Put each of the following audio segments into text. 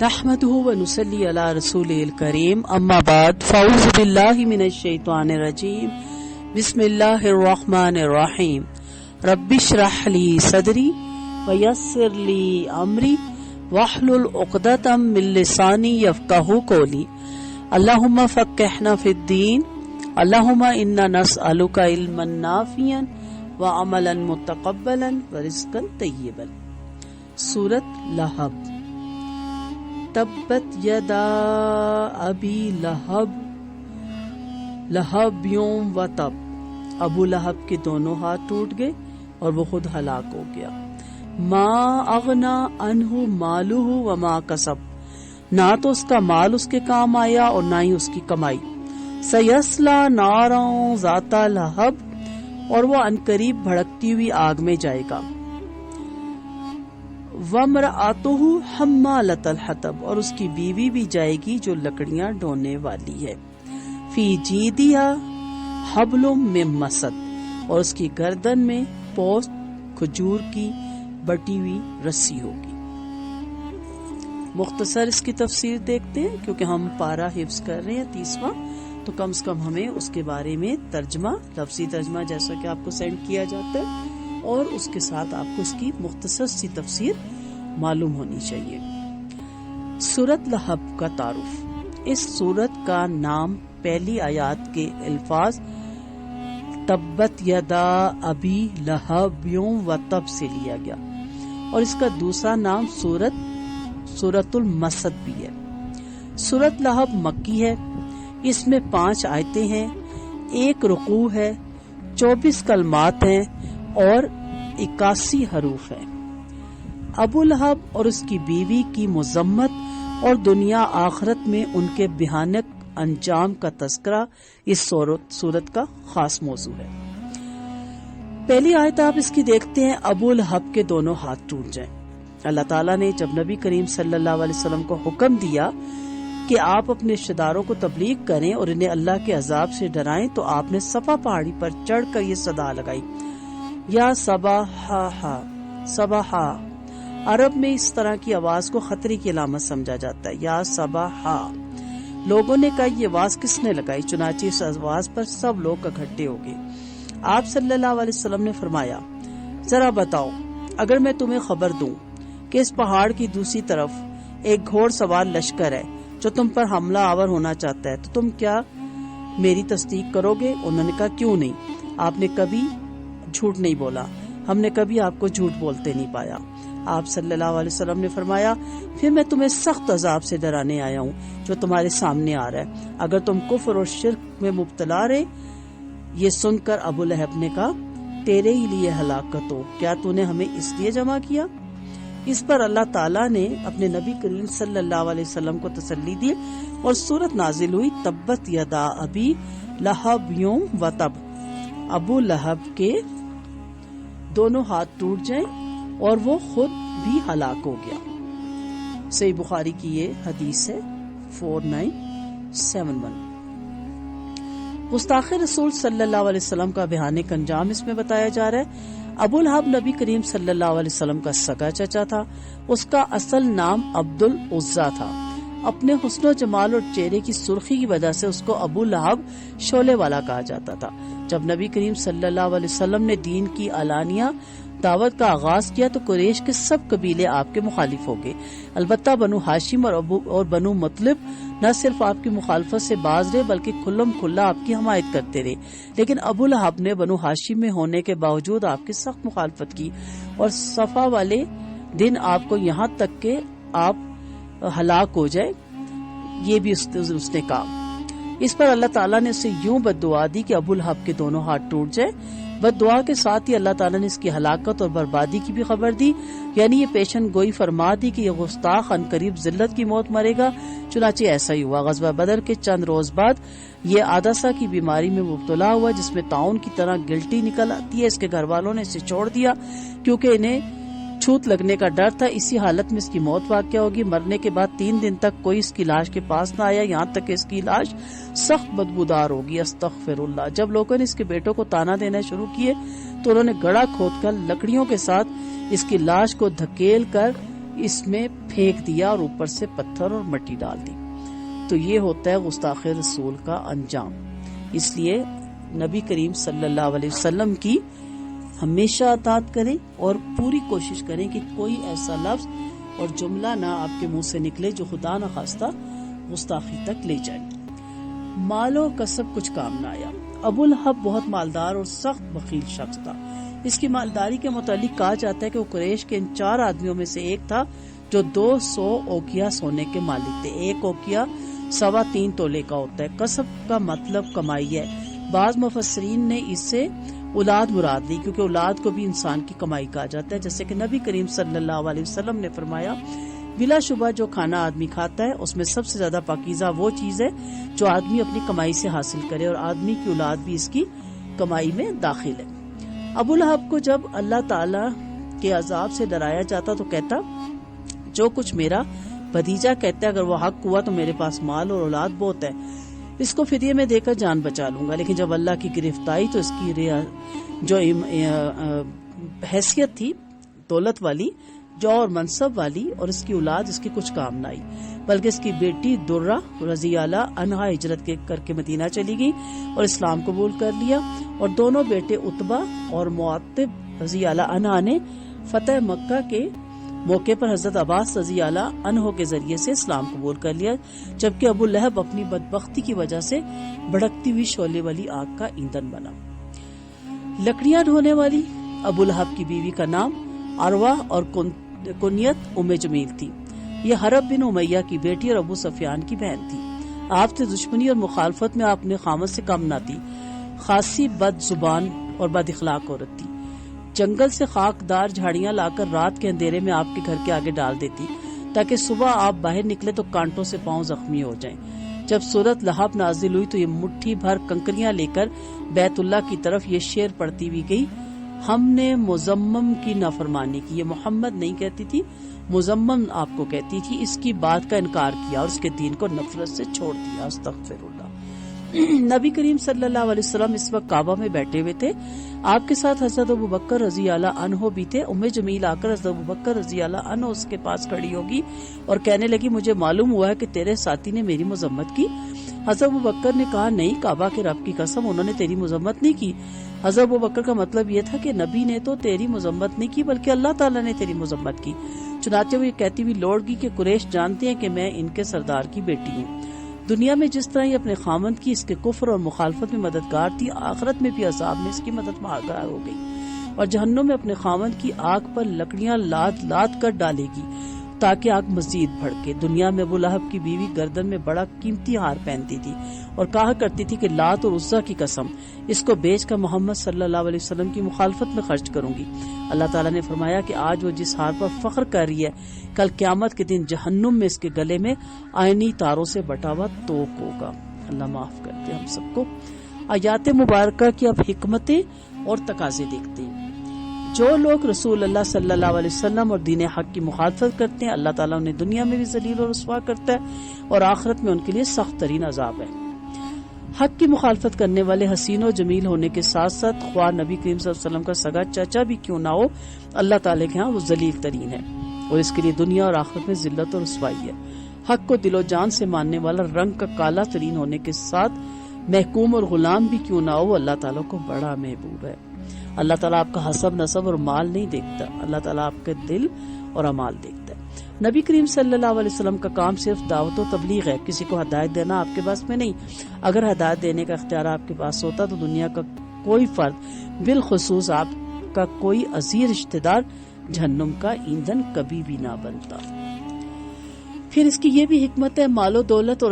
نحمده ونصلي على رسوله الكريم اما بعد فاعوذ بالله من الشيطان الرجيم بسم الله الرحمن الرحيم رب اشرح لي صدري ويسر لي امري واحلل عقدة من لساني يفقهوا قولي اللهم فقهنا في الدين اللهم انا نسألك علما نافعا وعملا متقبلا ورزقا طيبا۔ سورۃ لہب۔ تبت یدا ابی لہب لہب یوم و تب، ابو لہب کے دونوں ہاتھ ٹوٹ گئے اور وہ خود ہلاک ہو گیا۔ ما اغنا عنہ مالہ وما کسب، نہ تو اس کا مال اس کے کام آیا اور نہ ہی اس کی کمائی۔ سیصلی نارا ذات لہب، اور وہ عنقریب بھڑکتی ہوئی آگ میں جائے گا۔ وامرأتہ حمالۃ الحطب، اور اس کی بیوی بھی جائے گی جو لکڑیاں ڈھونے والی ہے۔ فی جیدہا حبل من مسد، اور اس کی گردن میں پوست کھجور کی بٹی ہوئی رسی ہوگی۔ مختصر اس کی تفسیر دیکھتے ہیں، کیونکہ ہم پارہ حفظ کر رہے ہیں 30واں، تو کم سے کم ہمیں اس کے بارے میں ترجمہ، لفظی ترجمہ جیسا کہ آپ کو سینڈ کیا جاتا ہے، اور اس کے ساتھ آپ کو اس کی مختصر سی تفسیر معلوم ہونی چاہیے۔ سورۃ لہب کا تعارف۔ اس سورت کا نام پہلی آیات کے الفاظ تبت یدا ابی لہب یوم و تب سے لیا گیا، اور اس کا دوسرا نام سورۃ المسد بھی ہے۔ سورۃ لہب مکی ہے، اس میں 5 آیتیں ہیں، 1 رکوع ہے، 24 کلمات ہیں اور 81 حروف ہیں۔ ابو لہب اور اس کی بیوی کی مذمت اور دنیا آخرت میں ان کے بھیانک انجام کا تذکرہ اس سورت کا خاص موضوع ہے۔ پہلی آیت آپ اس کی دیکھتے ہیں، ابو لہب کے دونوں ہاتھ ٹوٹ جائیں۔ اللہ تعالیٰ نے جب نبی کریم صلی اللہ علیہ وسلم کو حکم دیا کہ آپ اپنے رشتہ داروں کو تبلیغ کریں اور انہیں اللہ کے عذاب سے ڈرائیں، تو آپ نے صفا پہاڑی پر چڑھ کر یہ صدا لگائی، یا صباحا صباحا۔ عرب میں اس طرح کی آواز کو خطرے کی علامت سمجھا جاتا ہے، یا صباحا۔ لوگوں نے کہا یہ آواز کس نے لگائی؟ چنانچہ اس آواز پر سب لوگ اکٹھے ہو گئے۔ آپ صلی اللہ علیہ وسلم نے فرمایا، ذرا بتاؤ، اگر میں تمہیں خبر دوں کہ اس پہاڑ کی دوسری طرف ایک گھوڑ سوار لشکر ہے جو تم پر حملہ آور ہونا چاہتا ہے، تو تم کیا میری تصدیق کرو گے؟ انہوں نے کہا کیوں نہیں، آپ نے کبھی جھوٹ نہیں بولا، ہم نے کبھی آپ کو جھوٹ بولتے نہیں پایا۔ آپ صلی اللہ علیہ وسلم نے فرمایا، پھر میں تمہیں سخت عذاب سے ڈرانے آیا ہوں جو تمہارے سامنے آ رہا ہے، اگر تم کفر اور شرک میں مبتلا رہے۔ یہ سن کر ابو لہب نے کہا، تیرے ہی لیے ہلاکت ہو، کیا تو نے ہمیں اس لیے جمع کیا؟ اس پر اللہ تعالیٰ نے اپنے نبی کریم صلی اللہ علیہ وسلم کو تسلی دی اور سورت نازل ہوئی، تبت یدا ابی لہب یوم و تب، ابو لہب کے دونوں ہاتھ ٹوٹ جائیں اور وہ خود بھی ہلاک ہو گیا۔ صحیح بخاری کی یہ حدیث ہے 4971۔ گستاخ رسول صلی اللہ علیہ وسلم کا بھیانک انجام اس میں بتایا جا رہا ہے۔ ابو لہب نبی کریم صلی اللہ علیہ وسلم کا سگا چچا تھا، اس کا اصل نام عبد العزیٰ تھا۔ اپنے حسن و جمال اور چہرے کی سرخی کی وجہ سے اس کو ابو لہب شعلے والا کہا جاتا تھا۔ جب نبی کریم صلی اللہ علیہ وسلم نے دین کی علانیہ دعوت کا آغاز کیا تو قریش کے سب قبیلے آپ کے مخالف ہو گئے، البتہ بنو ہاشم اور بنو مطلب نہ صرف آپ کی مخالفت سے باز رہے بلکہ کھلم کھلا آپ کی حمایت کرتے رہے، لیکن ابو لہب نے بنو ہاشم میں ہونے کے باوجود آپ کی سخت مخالفت کی اور صفا والے دن آپ کو یہاں تک کہ آپ ہلاک ہو جائے، یہ بھی اس نے کہا۔ اس پر اللہ تعالیٰ نے اسے یوں بد دعا دی کہ ابو لہب کے دونوں ہاتھ ٹوٹ جائے۔ بد دعا کے ساتھ ہی اللہ تعالیٰ نے اس کی ہلاکت اور بربادی کی بھی خبر دی، یعنی یہ پیشن گوئی فرما دی کہ یہ گستاخ عنقریب ذلت کی موت مرے گا۔ چنانچہ ایسا ہی ہوا۔ غزوہ بدر کے چند روز بعد یہ عدسہ کی بیماری میں مبتلا ہوا، جس میں طاعون کی طرح گلٹی نکل آتی ہے۔ اس کے گھر والوں نے اسے چھوڑ دیا کیونکہ انہیں چھوت لگنے کا ڈر تھا۔ اسی حالت میں اس کی موت واقع ہوگی۔ مرنے کے بعد 3 دن تک کوئی اس کی لاش کے پاس نہ آیا، یہاں تک کہ اس کی لاش سخت بدبودار ہوگی۔ استغفر اللہ۔ جب لوگوں نے اس کے بیٹوں کو تانا دینا شروع کیے تو انہوں نے گڑھا کھود کر لکڑیوں کے ساتھ اس کی لاش کو دھکیل کر اس میں پھینک دیا اور اوپر سے پتھر اور مٹی ڈال دی۔ تو یہ ہوتا ہے گستاخ رسول کا انجام۔ اس لیے نبی کریم صلی اللہ علیہ وسلم کی ہمیشہ اطاعت کریں اور پوری کوشش کریں کہ کوئی ایسا لفظ اور جملہ نہ آپ کے منہ سے نکلے جو خدا نہ خواستہ گستاخی تک لے جائے۔ مال و کسب کچھ کام نہ آیا۔ ابو لہب بہت مالدار اور سخت بخیل شخص تھا۔ اس کی مالداری کے متعلق کہا جاتا ہے کہ وہ قریش کے ان 4 آدمیوں میں سے ایک تھا جو 200 اوقیہ سونے کے مالک تھے۔ ایک اوقیہ 3.25 تولے کا ہوتا ہے۔ کسب کا مطلب کمائی ہے۔ بعض مفسرین نے اس سے اولاد مراد لی، کیونکہ اولاد کو بھی انسان کی کمائی کہا جاتا ہے، جیسے کہ نبی کریم صلی اللہ علیہ وسلم نے فرمایا بلا شبہ جو کھانا آدمی کھاتا ہے اس میں سب سے زیادہ پاکیزہ وہ چیز ہے جو آدمی اپنی کمائی سے حاصل کرے، اور آدمی کی اولاد بھی اس کی کمائی میں داخل ہے۔ ابو لہب کو جب اللہ تعالی کے عذاب سے ڈرایا جاتا تو کہتا جو کچھ میرا بھتیجا کہتا ہے اگر وہ حق ہوا تو میرے پاس مال اور اولاد بہت ہے، اس کو فدیے میں دے کر جان بچا لوں گا۔ لیکن جب اللہ کی گرفت آئی تو اس کی جو حیثیت تھی دولت والی، جو اور منصب والی، اور اس کی اولاد اس کی کچھ کام نہ آئی، بلکہ اس کی بیٹی درہ رضی اللہ عنہا ہجرت کر کے مدینہ چلی گئی اور اسلام قبول کر لیا، اور دونوں بیٹے عتبہ اور معتب رضی اللہ عنہ نے فتح مکہ کے موقع پر حضرت عباس رضی اللہ عنہ کے ذریعے سے اسلام قبول کر لیا، جبکہ ابو لہب اپنی بدبختی کی وجہ سے بھڑکتی ہوئی شعلے والی آگ کا ایندھن بنا۔ لکڑیاں ڈھونے والی ابو لہب کی بیوی کا نام عروہ اور کنیت ام جمیل تھی۔ یہ حرب بن امیہ کی بیٹی اور ابو سفیان کی بہن تھی۔ آپ سے دشمنی اور مخالفت میں آپ اپنے خامد سے کم نہ تھی۔ خاصی بد زبان اور بد اخلاق عورت تھی۔ جنگل سے خاکدار جھاڑیاں لا کر رات کے اندھیرے میں آپ کے گھر کے آگے ڈال دیتی تاکہ صبح آپ باہر نکلے تو کانٹوں سے پاؤں زخمی ہو جائیں۔ جب سورت لہب نازل ہوئی تو یہ مٹھی بھر کنکریاں لے کر بیت اللہ کی طرف یہ شعر پڑھتی ہوئی گئی، ہم نے مزمم کی نافرمانی کی۔ یہ محمد نہیں کہتی تھی، مزمم آپ کو کہتی تھی۔ اس کی بات کا انکار کیا اور اس کے دین کو نفرت سے چھوڑ دیا۔ استغفر اللہ۔ نبی کریم صلی اللہ علیہ وسلم اس وقت کعبہ میں بیٹھے ہوئے تھے۔ آپ کے ساتھ حضرت ابو بکر رضی اللہ عنہ بھی تھے۔ ام جمیل آ کر حضرت ابو بکر رضی اللہ عنہ اس کے پاس کھڑی ہوگی اور کہنے لگی مجھے معلوم ہوا ہے کہ تیرے ساتھی نے میری مذمت کی۔ حضرت ابو بکر نے کہا نہیں، کعبہ کے رب کی قسم انہوں نے تیری مذمت نہیں کی۔ حضرت ابو بکر کا مطلب یہ تھا کہ نبی نے تو تیری مذمت نہیں کی بلکہ اللہ تعالیٰ نے تیری مذمت کی۔ چنانچہ وہ یہ کہتی ہوئی لوٹ گئی کہ قریش جانتے ہیں کہ میں ان کے سردار کی بیٹی ہوں۔ دنیا میں جس طرح یہ اپنے خامند کی اس کے کفر اور مخالفت میں مددگار تھی، آخرت میں بھی عذاب میں اس کی مدد مددگار ہو گئی، اور جہنم میں اپنے خامند کی آگ پر لکڑیاں لاد لاد کر ڈالے گی تاکہ آگ مزید بھڑکے۔ دنیا میں ابو لہب کی بیوی گردن میں بڑا قیمتی ہار پہنتی تھی اور کہا کرتی تھی کہ لات اور عزا کی قسم اس کو بیچ کر محمد صلی اللہ علیہ وسلم کی مخالفت میں خرچ کروں گی۔ اللہ تعالیٰ نے فرمایا کہ آج وہ جس ہار پر فخر کر رہی ہے کل قیامت کے دن جہنم میں اس کے گلے میں آئینی تاروں سے بٹا ہوا توق ہوگا۔ اللہ معاف کرتے ہم سب کو۔ آیات مبارکہ کی اب حکمتیں اور تقاضے دیکھتے ہیں۔ جو لوگ رسول اللہ صلی اللہ علیہ وسلم اور دین حق کی مخالفت کرتے ہیں، اللہ تعالیٰ انہیں دنیا میں بھی ذلیل اور رسوا کرتا ہے اور آخرت میں ان کے لیے سخت ترین عذاب ہے۔ حق کی مخالفت کرنے والے حسین و جمیل ہونے کے ساتھ ساتھ خواہ نبی کریم صلی اللہ علیہ وسلم کا سگا چاچا بھی کیوں نہ ہو، اللہ تعالیٰ کے ہاں وہ ذلیل ترین ہے اور اس کے لیے دنیا اور آخرت میں ذلت اور رسوائی ہے۔ حق کو دل و جان سے ماننے والا رنگ کا کالا ترین ہونے کے ساتھ محکوم اور غلام بھی کیوں نہ ہو، وہ اللہ تعالیٰ کو بڑا محبوب ہے۔ اللہ تعالیٰ آپ کا حسب نسب اور مال نہیں دیکھتا، اللہ تعالیٰ آپ کے دل اور اعمال دیکھتا ہے۔ نبی کریم صلی اللہ علیہ وسلم کا کام صرف دعوت و تبلیغ ہے، کسی کو ہدایت دینا آپ کے پاس میں نہیں۔ اگر ہدایت دینے کا اختیار آپ کے پاس ہوتا تو دنیا کا کوئی فرد، بالخصوص آپ کا کوئی عزیز رشتہ دار، جہنم کا ایندھن کبھی بھی نہ بنتا۔ پھر اس کی یہ بھی حکمت ہے، مال و دولت اور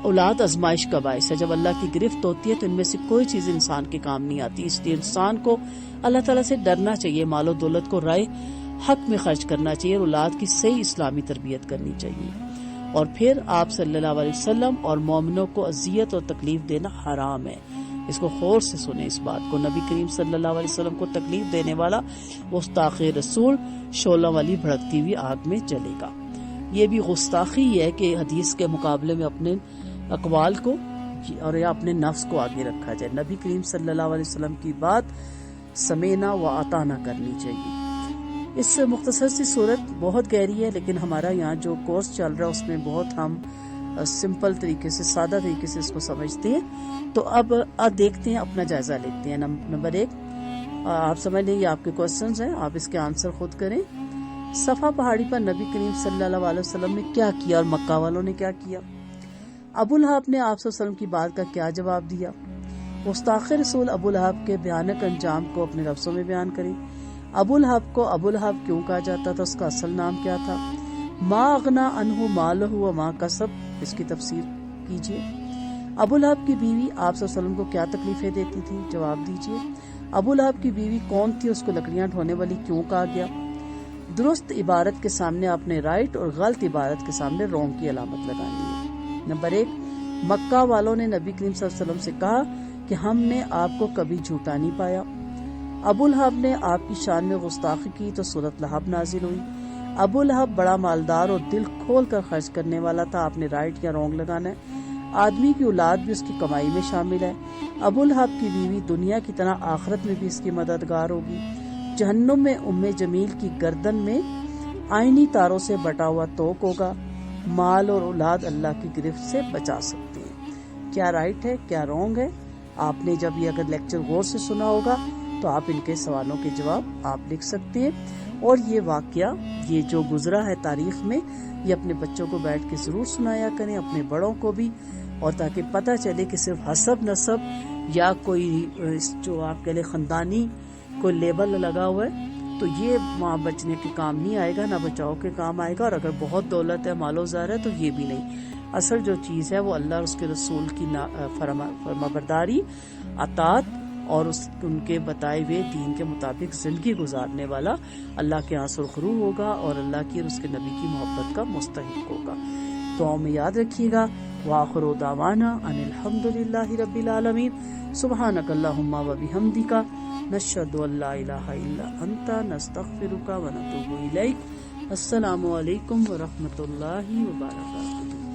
اولاد آزمائش کا باعث ہے۔ جب اللہ کی گرفت ہوتی ہے تو ان میں سے کوئی چیز انسان کے کام نہیں آتی، اس لیے انسان کو اللہ تعالیٰ سے ڈرنا چاہیے، مال و دولت کو رائے حق میں خرچ کرنا چاہیے، اور اولاد کی صحیح اسلامی تربیت کرنی چاہیے۔ اور پھر آپ صلی اللہ علیہ وسلم اور مومنوں کو اذیت اور تکلیف دینا حرام ہے۔ اس کو غور سے سنیں اس بات کو، نبی کریم صلی اللہ علیہ وسلم کو تکلیف دینے والا گستاخ رسول شعلہ والی بھڑکتی ہوئی آگ میں جلے گا۔ یہ بھی گستاخی ہے کہ حدیث کے مقابلے میں اپنے اقوال کو اور یا اپنے نفس کو آگے رکھا جائے۔ نبی کریم صلی اللہ علیہ وسلم کی بات سمینا و اطانا کرنی چاہیے۔ اس مختصر سی صورت بہت گہری ہے، لیکن ہمارا یہاں جو کورس چل رہا ہے اس میں بہت ہم سمپل طریقے سے، سادہ طریقے سے اس کو سمجھتے ہیں. تو اب دیکھتے ہیں، اپنا جائزہ لیتے ہیں. نمبر 1 آپ سمجھ لیں، یہ آپ کے کوسچنز ہیں، آپ اس کے آنسر خود کریں. صفا پہاڑی پر نبی کریم صلی اللہ علیہ وسلم نے کیا کیا اور مکہ والوں نے کیا کیا؟ ابو لہب نے آپ صلی اللہ علیہ وسلم کی بات کا کیا جواب دیا؟ گستاخ رسول ابو لہب کے بھیانک انجام کو اپنے لفظوں میں بیان کریں. ابو لہب کو ابو لہب کیوں کہا جاتا تھا؟ اس کا اصل نام کیا تھا؟ ما اغنا عنہ مالہ وما کسب، اس کی تفسیر کیجیے. ابو لہب کی بیوی آپ صلی اللہ علیہ وسلم کو کیا تکلیفیں دیتی تھی؟ جواب دیجیے. ابو لہب کی بیوی کون تھی؟ اس کو لکڑیاں ڈھونے والی کیوں کہا گیا؟ درست عبارت کے سامنے آپ نے رائٹ اور غلط عبارت کے سامنے رونگ کی علامت لگانی ہے. نمبر 1 مکہ والوں نے نبی کریم صلی اللہ علیہ وسلم سے کہا کہ ہم نے آپ کو کبھی جھوٹا نہیں پایا. ابو لہب نے آپ کی شان میں گستاخی کی تو سورۃ لہب نازل ہوئی. ابو لہب بڑا مالدار اور دل کھول کر خرچ کرنے والا تھا. آپ نے رائٹ یا رونگ لگانا ہے. آدمی کی اولاد بھی اس کی کمائی میں شامل ہے. ابو لہب کی بیوی دنیا کی طرح آخرت میں بھی اس کی مددگار ہوگی. جہنم میں ام جمیل کی گردن میں آئینی تاروں سے بٹا ہوا توق ہوگا. مال اور اولاد اللہ کی گرفت سے بچا سکتے ہیں. کیا رائٹ ہے کیا رونگ ہے؟ آپ نے جب یہ اگر لیکچر غور سے سنا ہوگا تو آپ ان کے سوالوں کے جواب آپ لکھ سکتے ہیں. اور یہ واقعہ یہ جو گزرا ہے تاریخ میں، یہ اپنے بچوں کو بیٹھ کے ضرور سنایا کریں، اپنے بڑوں کو بھی، اور تاکہ پتہ چلے کہ صرف حسب نسب یا کوئی جو آپ کے لیے خاندانی کوئی لیبل لگا ہوا ہے تو یہ وہاں بچنے کے کام نہیں آئے گا، نہ بچاؤ کے کام آئے گا. اور اگر بہت دولت ہے، مال و زر ہے تو یہ بھی نہیں. اصل جو چیز ہے وہ اللہ اور اس کے رسول کی فرمانبرداری، اطاعت اور ان کے بتائے ہوئے دین کے مطابق زندگی گزارنے والا اللہ کے ہاں سرخرو ہوگا اور اللہ کی اور اس کے نبی کی محبت کا مستحق ہوگا. دعاؤں میں یاد رکھیے گا. وآخر دعوانا ان الحمد للہ رب العالمین. سبحانک اللہم و بحمدک، نشہد ان لا الہ الا انت، نستغفرک و نتوب الیک. السلام علیکم ورحمۃ اللہ وبرکاتہ.